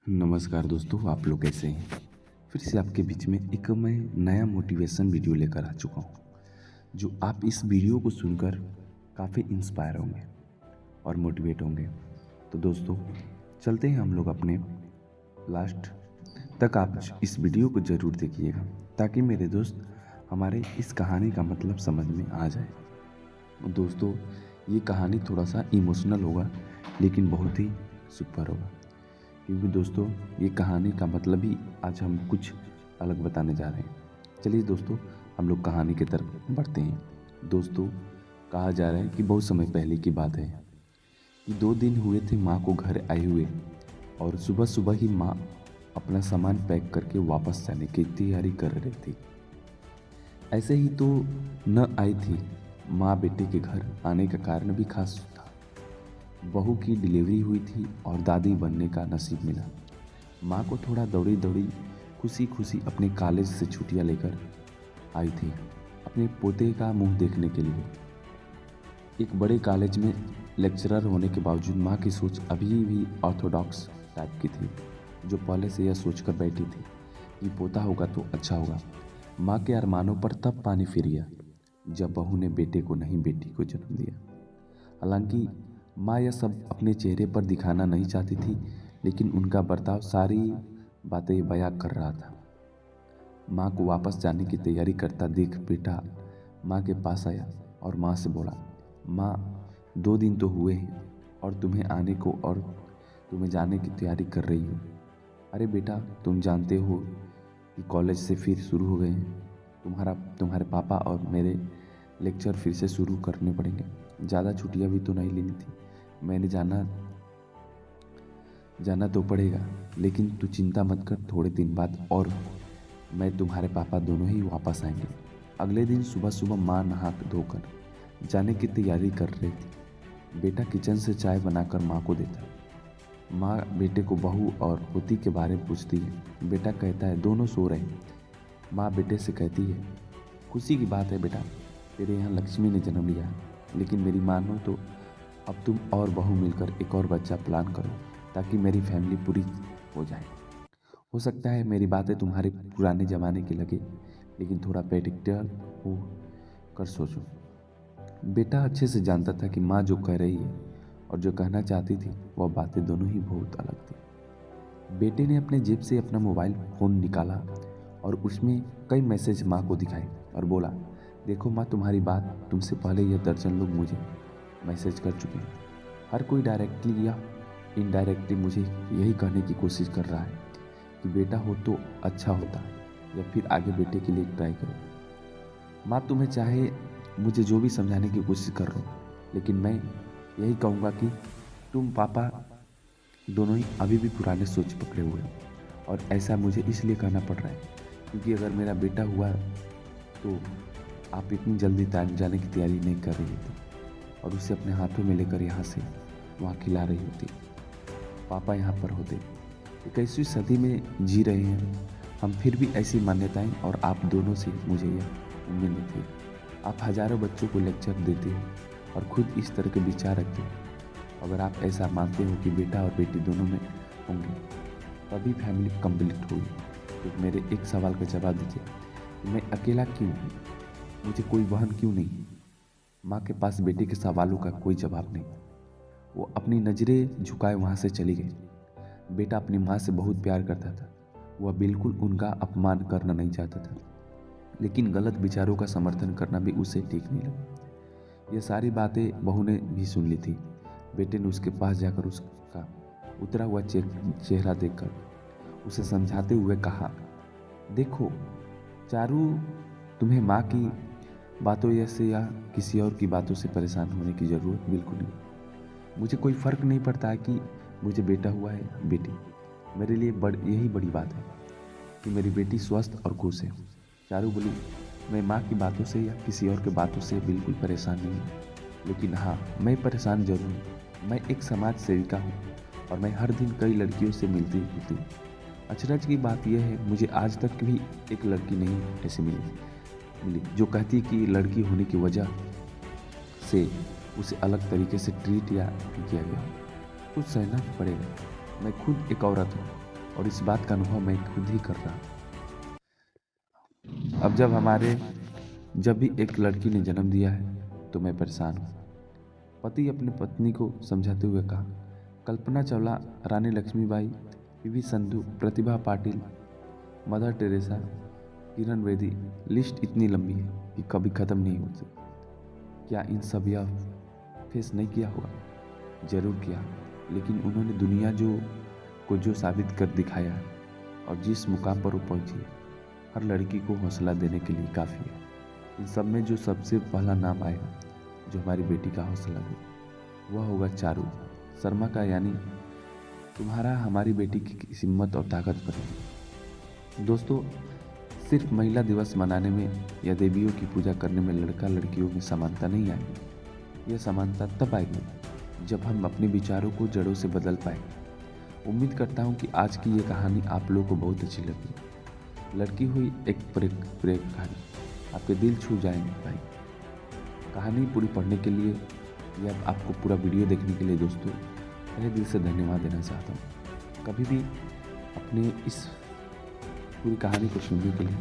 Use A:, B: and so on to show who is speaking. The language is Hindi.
A: नमस्कार दोस्तों, आप लोग कैसे हैं। फिर से आपके बीच में एक मैं नया मोटिवेशन वीडियो लेकर आ चुका हूँ, जो आप इस वीडियो को सुनकर काफ़ी इंस्पायर होंगे और मोटिवेट होंगे। तो दोस्तों, चलते हैं हम लोग अपने लास्ट तक। आप इस वीडियो को ज़रूर देखिएगा ताकि मेरे दोस्त हमारे इस कहानी का मतलब समझ में आ जाए। दोस्तों, ये कहानी थोड़ा सा इमोशनल होगा लेकिन बहुत ही सुपर होगा, क्योंकि दोस्तों ये कहानी का मतलब ही आज हम कुछ अलग बताने जा रहे हैं। चलिए दोस्तों, हम लोग कहानी की तरफ बढ़ते हैं। दोस्तों, कहा जा रहा है कि बहुत समय पहले की बात है कि 2 दिन हुए थे माँ को घर आए हुए, और सुबह सुबह ही माँ अपना सामान पैक करके वापस जाने की तैयारी कर रही थी। ऐसे ही तो न आई थी। माँ बेटे के घर आने का कारण भी खास था। बहू की डिलीवरी हुई थी और दादी बनने का नसीब मिला। माँ को थोड़ा दौड़ी दौड़ी खुशी खुशी अपने कॉलेज से छुट्टियाँ लेकर आई थी अपने पोते का मुंह देखने के लिए। एक बड़े कॉलेज में लेक्चरर होने के बावजूद माँ की सोच अभी भी ऑर्थोडॉक्स टाइप की थी, जो पहले से यह सोचकर बैठी थी कि पोता होगा तो अच्छा होगा। माँ के अरमानों पर तब पानी फिर गया जब बहू ने बेटे को नहीं बेटी को जन्म दिया। हालांकि माँ यह सब अपने चेहरे पर दिखाना नहीं चाहती थी, लेकिन उनका बर्ताव सारी बातें बयां कर रहा था। माँ को वापस जाने की तैयारी करता देख बेटा माँ के पास आया और माँ से बोला, माँ 2 दिन तो हुए हैं और तुम्हें आने को और तुम्हें जाने की तैयारी कर रही हो। अरे बेटा, तुम जानते हो कि कॉलेज से फिर शुरू हो गए हैं। तुम्हारे पापा और मेरे लेक्चर फिर से शुरू करने पड़ेंगे। ज़्यादा छुट्टियाँ भी तो नहीं लेनी थी। मैंने जाना तो पड़ेगा, लेकिन तू चिंता मत कर, थोड़े दिन बाद और मैं तुम्हारे पापा दोनों ही वापस आएंगे। अगले दिन सुबह सुबह माँ नहा धोकर जाने की तैयारी कर रही थी। बेटा किचन से चाय बनाकर माँ को देता। माँ बेटे को बहू और पोती के बारे में पूछती है। बेटा कहता है दोनों सो रहे हैं। माँ बेटे से कहती है, खुशी की बात है बेटा, तेरे यहाँ लक्ष्मी ने जन्म लिया है, लेकिन मेरी मानो तो अब तुम और बहू मिलकर एक और बच्चा प्लान करो ताकि मेरी फैमिली पूरी हो जाए। हो सकता है मेरी बातें तुम्हारे पुराने ज़माने की लगे, लेकिन थोड़ा प्रैक्टिकल हो कर सोचो। बेटा अच्छे से जानता था कि माँ जो कह रही है और जो कहना चाहती थी वह बातें दोनों ही बहुत अलग थी। बेटे ने अपने जेब से अपना मोबाइल फ़ोन निकाला और उसमें कई मैसेज माँ को दिखाए और बोला, देखो माँ, तुम्हारी बात तुमसे पहले यह दर्जन लोग मुझे मैसेज कर चुके हैं। हर कोई डायरेक्टली या इनडायरेक्टली मुझे यही कहने की कोशिश कर रहा है कि बेटा हो तो अच्छा होता, या फिर आगे बेटे के लिए ट्राई करो। माँ, तुम्हें चाहे मुझे जो भी समझाने की कोशिश कर रहे हो, लेकिन मैं यही कहूँगा कि तुम पापा दोनों ही अभी भी पुराने सोच पकड़े हुए हो, और ऐसा मुझे इसलिए कहना पड़ रहा है क्योंकि अगर मेरा बेटा हुआ तो आप इतनी जल्दी जाने की तैयारी नहीं कर रही होती और उसे अपने हाथों में लेकर यहाँ से वहाँ खिला रही होती। पापा यहाँ पर होते। 21वीं सदी में जी रहे हैं हम, फिर भी ऐसी मान्यताएं और आप दोनों से मुझे यह उम्मीद नहीं थी। आप हज़ारों बच्चों को लेक्चर देते हो और खुद इस तरह के विचार रखते हो। अगर आप ऐसा मानते हो कि बेटा और बेटी दोनों में होंगे तभी फैमिली कंप्लीट होगी, तो मेरे एक सवाल का जवाब दीजिए, मैं अकेला क्यों हूँ? मुझे कोई बहन क्यों नहीं? माँ के पास बेटे के सवालों का कोई जवाब नहीं। वो अपनी नज़रें झुकाए वहाँ से चली गई। बेटा अपनी माँ से बहुत प्यार करता था। वह बिल्कुल उनका अपमान करना नहीं चाहता था, लेकिन गलत विचारों का समर्थन करना भी उसे ठीक नहीं लगा। ये सारी बातें बहू ने भी सुन ली थी। बेटे ने उसके पास जाकर उसका उतरा हुआ चेहरा देखकर उसे समझाते हुए कहा, देखो चारू, तुम्हें माँ की बातों से या किसी और की बातों से परेशान होने की ज़रूरत बिल्कुल नहीं। मुझे कोई फ़र्क नहीं पड़ता है कि मुझे बेटा हुआ है या बेटी। मेरे लिए यही बड़ी बात है कि मेरी बेटी स्वस्थ और खुश है। चारू बोली, मैं माँ की बातों से या किसी और के बातों से बिल्कुल परेशान नहीं हूँ, लेकिन हाँ, मैं परेशान जरूर हूँ। मैं एक समाज सेविका हूँ और मैं हर दिन कई लड़कियों से मिलती हूँ। अचरज की बात यह है, मुझे आज तक भी एक लड़की नहीं ऐसी मिली जो कहती कि लड़की होने की वजह से उसे अलग तरीके से ट्रीट या किया गया हो। कुछ सहना पड़ेगा। मैं खुद एक औरत हूँ और इस बात का अनुभव मैं खुद ही कर रहा हूँ। अब जब भी एक लड़की ने जन्म दिया है तो मैं परेशान हूँ। पति अपनी पत्नी को समझाते हुए कहा, कल्पना चावला, रानी Lakshmibai, PV Sandhu, Pratibha Patil, mother Teresa, Kiran Bedi, list इतनी लंबी है कि कभी ख़त्म नहीं हो सकती। क्या इन सब यह फेस नहीं किया होगा? जरूर किया, लेकिन उन्होंने दुनिया जो साबित कर दिखाया है और जिस मुकाम पर वो पहुंची है, हर लड़की को हौसला देने के लिए काफ़ी है। इन सब में जो सबसे पहला नाम आएगा जो हमारी बेटी का हौसला दे, वह होगा चारू शर्मा का, यानी तुम्हारा हमारी बेटी की हिम्मत और ताकत बढ़ेगी। दोस्तों, सिर्फ महिला दिवस मनाने में या देवियों की पूजा करने में लड़का लड़कियों में समानता नहीं आएगी। यह समानता तब आएगी जब हम अपने विचारों को जड़ों से बदल पाए। उम्मीद करता हूँ कि आज की ये कहानी आप लोगों को बहुत अच्छी लगी। लड़की हुई एक प्रेम कहानी आपके दिल छू जाएंगे भाई। कहानी पूरी पढ़ने के लिए या आपको पूरा वीडियो देखने के लिए दोस्तों तहे दिल से धन्यवाद देना चाहता हूँ। कभी भी अपने इस पूरी कहानी को सुनने के लिए